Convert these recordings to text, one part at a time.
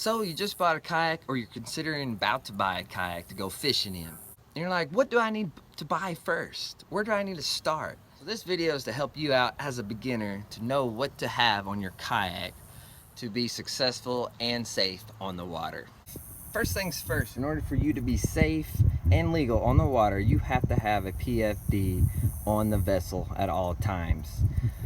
So you just bought a kayak, or you're considering about to buy a kayak to go fishing in. And you're like, what do I need to buy first? Where do I need to start? So this video is to help you out as a beginner to know what to have on your kayak to be successful and safe on the water. First things first, in order for you to be safe and legal on the water, you have to have a PFD on the vessel at all times.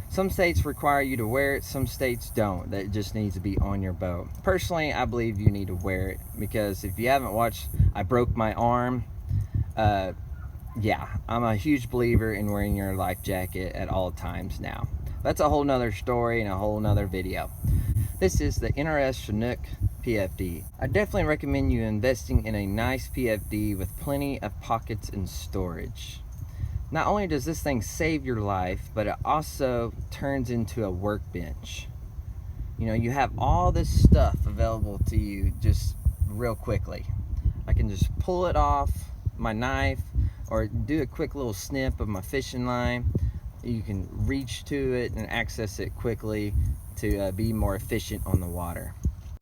Some states require you to wear it, some states don't. That just needs to be on your boat. Personally, I believe you need to wear it because if you haven't watched, I broke my arm. Yeah, I'm a huge believer in wearing your life jacket at all times now. That's a whole nother story and a whole nother video. This is the NRS Chinook PFD. I definitely recommend you investing in a nice PFD with plenty of pockets and storage. Not only does this thing save your life, but it also turns into a workbench. You know, you have all this stuff available to you just real quickly. I can just pull it off my knife or do a quick little snip of my fishing line. You can reach to it and access it quickly to be more efficient on the water.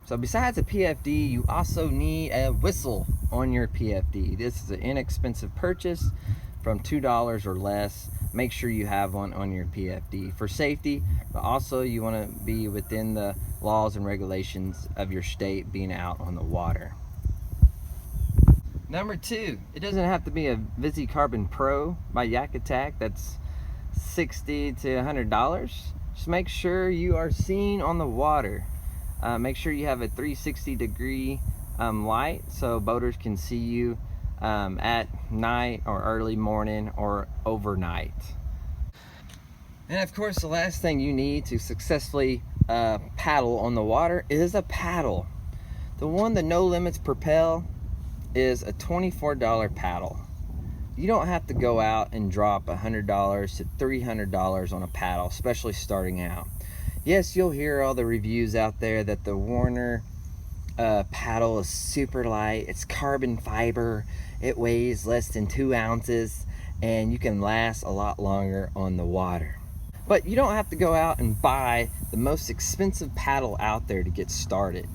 So besides a PFD, you also need a whistle on your PFD. This is an inexpensive purchase from $2 or less. Make sure you have one on your PFD for safety, but also you want to be within the laws and regulations of your state being out on the water. Number two, it doesn't have to be a VisiCarbon Pro by Yak Attack. That's $60 to $100. Just make sure you are seen on the water. Make sure you have a 360 degree light so boaters can see you at night or early morning or overnight. And of course, the last thing you need to successfully paddle on the water is a paddle. The one, the No Limits Propel, is a $24 paddle. You don't have to go out and drop $100 to $300 on a paddle, especially starting out. Yes, you'll hear all the reviews out there that the Warner paddle is super light, it's carbon fiber, it weighs less than 2 ounces, and you can last a lot longer on the water. But you don't have to go out and buy the most expensive paddle out there to get started.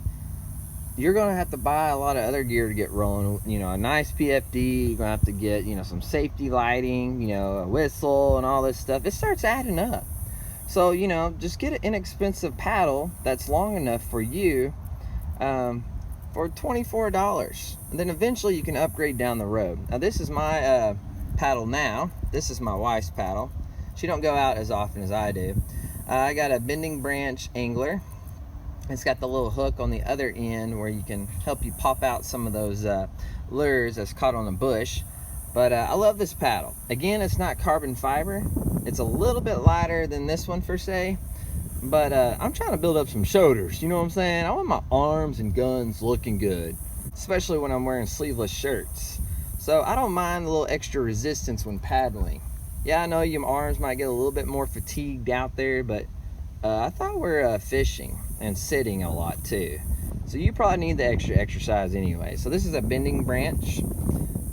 You're gonna have to buy a lot of other gear to get rolling. You know, a nice PFD, you're gonna have to get, you know, some safety lighting, you know, a whistle and all this stuff. It starts adding up. So, you know, just get an inexpensive paddle that's long enough for you for $24. And then eventually you can upgrade down the road. Now this is my paddle now. This is my wife's paddle. She don't go out as often as I do. I got a bending branch angler. It's got the little hook on the other end where you can help you pop out some of those lures that's caught on a bush. But I love this paddle. Again, it's not carbon fiber. It's a little bit lighter than this one per se. But I'm trying to build up some shoulders, you know what I'm saying? I want my arms and guns looking good, especially when I'm wearing sleeveless shirts. So I don't mind a little extra resistance when paddling. Yeah, I know your arms might get a little bit more fatigued out there, but I thought we're fishing and sitting a lot too. So you probably need the extra exercise anyway. So this is a bending branch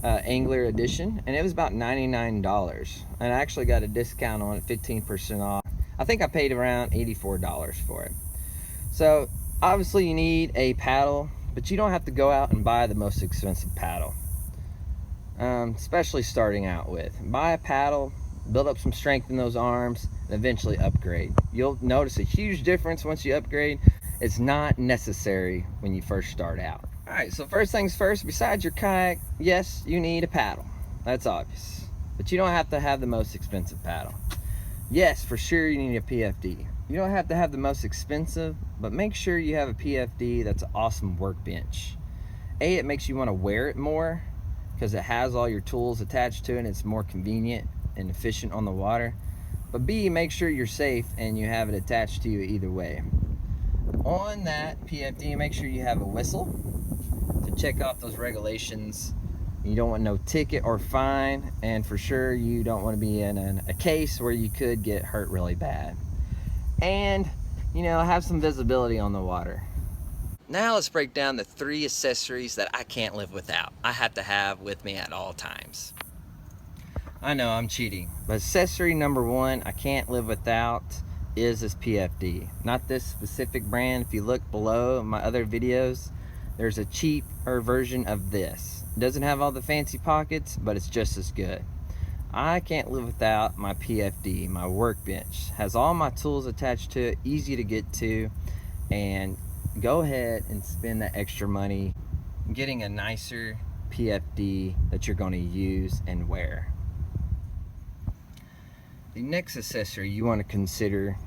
angler edition, and it was about $99. And I actually got a discount on it, 15% off. I think I paid around $84 for it. So obviously you need a paddle, but you don't have to go out and buy the most expensive paddle, especially starting out with. Buy a paddle, build up some strength in those arms, and eventually upgrade. You'll notice a huge difference once you upgrade. It's not necessary when you first start out. All right, so first things first, besides your kayak, yes, you need a paddle. That's obvious. But you don't have to have the most expensive paddle. Yes, for sure you need a PFD. You don't have to have the most expensive, but make sure you have a PFD that's an awesome workbench. A, it makes you want to wear it more because it has all your tools attached to it and it's more convenient and efficient on the water. But B, make sure you're safe and you have it attached to you either way. On that PFD, make sure you have a whistle to check off those regulations. You don't want no ticket or fine, and for sure you don't want to be in a case where you could get hurt really bad. And, you know, have some visibility on the water. Now let's break down the 3 accessories that I can't live without. I have to have with me at all times. I know I'm cheating, but accessory number 1 I can't live without is this PFD, not this specific brand. If you look below my other videos, there's a cheaper version of this. It doesn't have all the fancy pockets, but it's just as good. I can't live without my PFD. My workbench has all my tools attached to it, easy to get to, and go ahead and spend that extra money getting a nicer PFD that you're going to use and wear. The next accessory you want to consider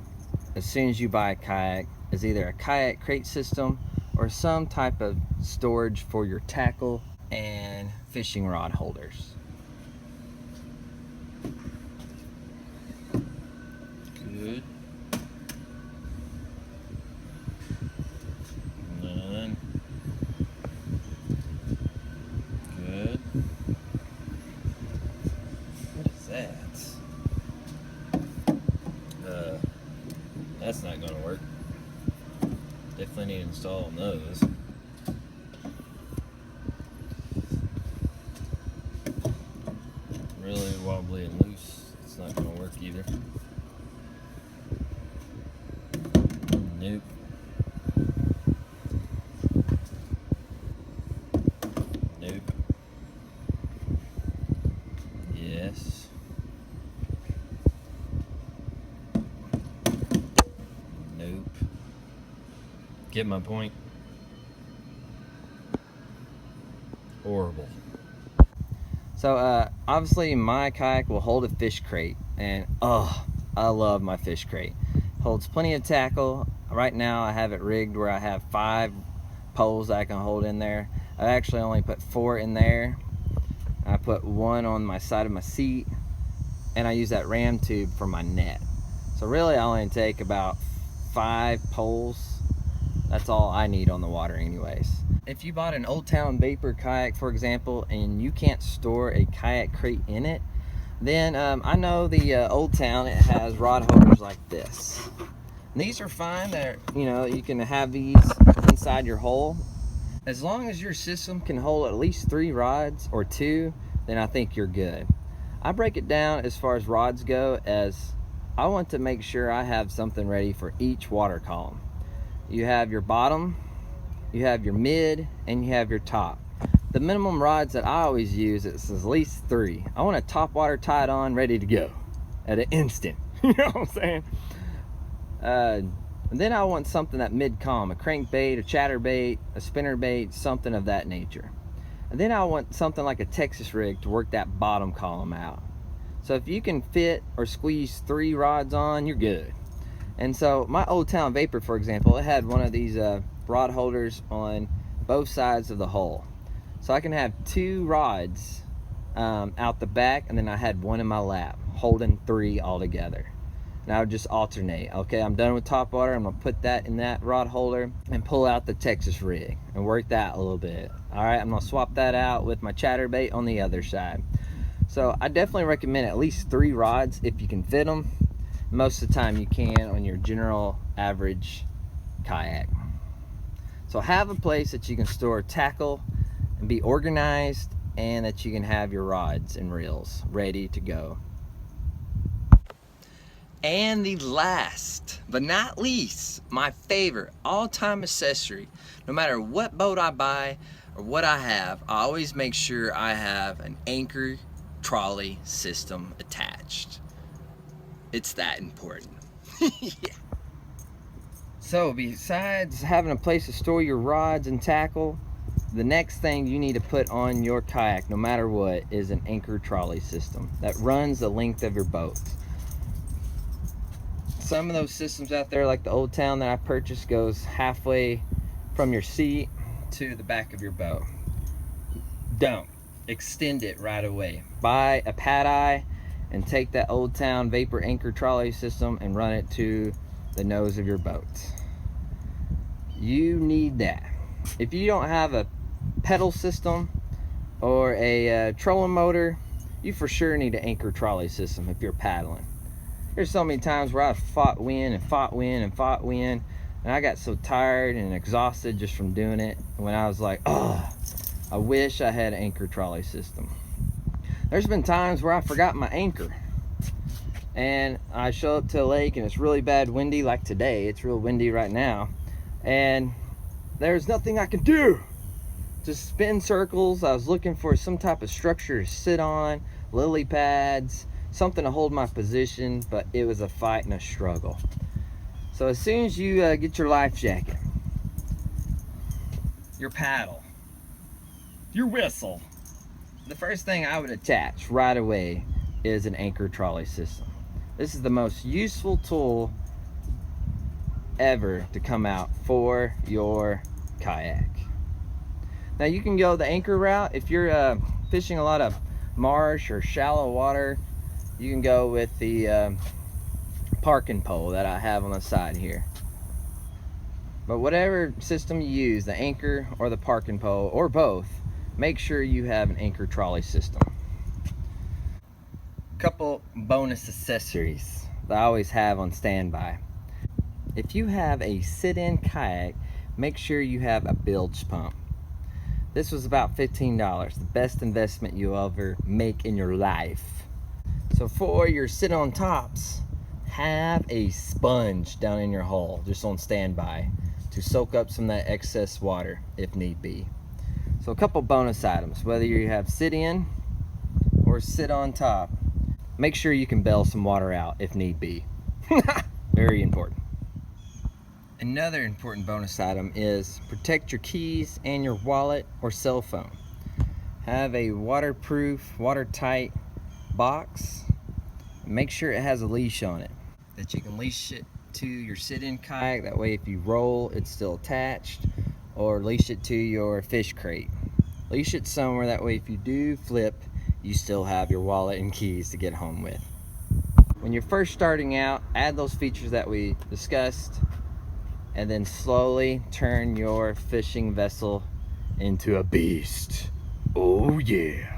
as soon as you buy a kayak is either a kayak crate system or some type of storage for your tackle and fishing rod holders. Good. None. Good. What is that? That's not gonna work. Definitely need to install on those. Really wobbly and loose. It's not gonna work either. Nope. Nope. Yes. Nope. Get my point? Horrible. So obviously my kayak will hold a fish crate, and oh, I love my fish crate. Holds plenty of tackle. Right now I have it rigged where I have 5 poles that I can hold in there. I actually only put 4 in there. I put 1 on my side of my seat, and I use that ram tube for my net. So really I only take about 5 poles. That's all I need on the water anyways. If you bought an Old Town Vapor kayak, for example, and you can't store a kayak crate in it, then I know the Old Town, it has rod holders like this. And these are fine. They're, you know, you can have these inside your hole. As long as your system can hold at least 3 rods or 2, then I think you're good. I break it down as far as rods go, as I want to make sure I have something ready for each water column. You have your bottom, you have your mid, and you have your top. The minimum rods that I always use is at least 3. I want a top water tied on, ready to go at an instant. You know what I'm saying? And then I want something that mid-column, a crankbait, a chatterbait, a spinnerbait, something of that nature. And then I want something like a Texas rig to work that bottom column out. So if you can fit or squeeze 3 rods on, you're good. And so my Old Town Vapor, for example, it had one of these rod holders on both sides of the hull. So I can have 2 rods out the back, and then I had 1 in my lap, holding 3 all together. And I would just alternate. Okay, I'm done with top water, I'm gonna put that in that rod holder and pull out the Texas rig and work that a little bit. All right, I'm gonna swap that out with my chatterbait on the other side. So I definitely recommend at least 3 rods if you can fit them. Most of the time you can on your general average kayak. So have a place that you can store tackle and be organized, and that you can have your rods and reels ready to go. And the last but not least, my favorite all-time accessory. No matter what boat I buy or what I have, I always make sure I have an anchor trolley system attached. It's that important. Yeah. So besides having a place to store your rods and tackle, the next thing you need to put on your kayak, no matter what, is an anchor trolley system that runs the length of your boat. Some of those systems out there, like the Old Town that I purchased, goes halfway from your seat to the back of your boat. Don't extend it right away. Buy a pad eye and take that Old Town Vapor anchor trolley system and run it to the nose of your boat. You need that. If you don't have a pedal system or a trolling motor, you for sure need an anchor trolley system if you're paddling. There's so many times where I fought wind and fought wind and fought wind, and I got so tired and exhausted just from doing it, when I was like, oh, I wish I had an anchor trolley system. There's been times where I forgot my anchor, and I show up to a lake and it's really bad windy, like today. It's real windy right now, and there's nothing I can do. Just spin circles. I was looking for some type of structure to sit on, lily pads, something to hold my position, but it was a fight and a struggle. So as soon as you get your life jacket, your paddle, your whistle, the first thing I would attach right away is an anchor trolley system. This is the most useful tool ever to come out for your kayak. Now you can go the anchor route. If you're fishing a lot of marsh or shallow water, you can go with the parking pole that I have on the side here. But whatever system you use, the anchor or the parking pole or both, make sure you have an anchor trolley system. Couple bonus accessories that I always have on standby. If you have a sit-in kayak, make sure you have a bilge pump. This was about $15, the best investment you'll ever make in your life. So for your sit on tops, have a sponge down in your hull, just on standby, to soak up some of that excess water if need be. So a couple bonus items, whether you have sit in or sit on top, make sure you can bail some water out if need be. Very important. Another important bonus item is protect your keys and your wallet or cell phone. Have a waterproof, watertight box. Make sure it has a leash on it, that you can leash it to your sit-in kayak. That way if you roll, it's still attached, or leash it to your fish crate. Leash it somewhere, that way if you do flip, you still have your wallet and keys to get home with. When you're first starting out, add those features that we discussed, and then slowly turn your fishing vessel into a beast. Oh yeah.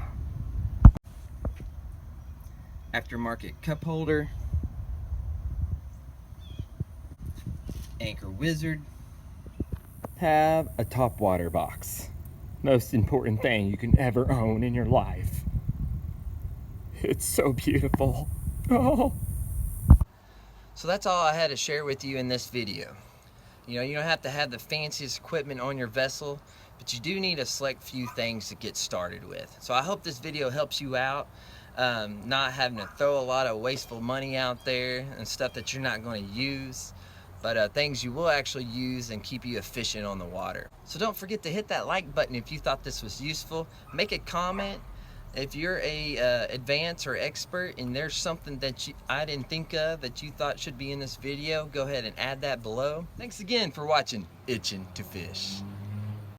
Aftermarket cup holder, anchor wizard, have a top water box. Most important thing you can ever own in your life. It's so beautiful. Oh. So that's all I had to share with you in this video. You know, you don't have to have the fanciest equipment on your vessel, but you do need a select few things to get started with. So I hope this video helps you out, not having to throw a lot of wasteful money out there and stuff that you're not going to use, but things you will actually use and keep you efficient on the water. So don't forget to hit that like button if you thought this was useful. Make a comment. If you're a advanced or expert and there's something that I didn't think of that you thought should be in this video, go ahead and add that below. Thanks again for watching Itching to Fish.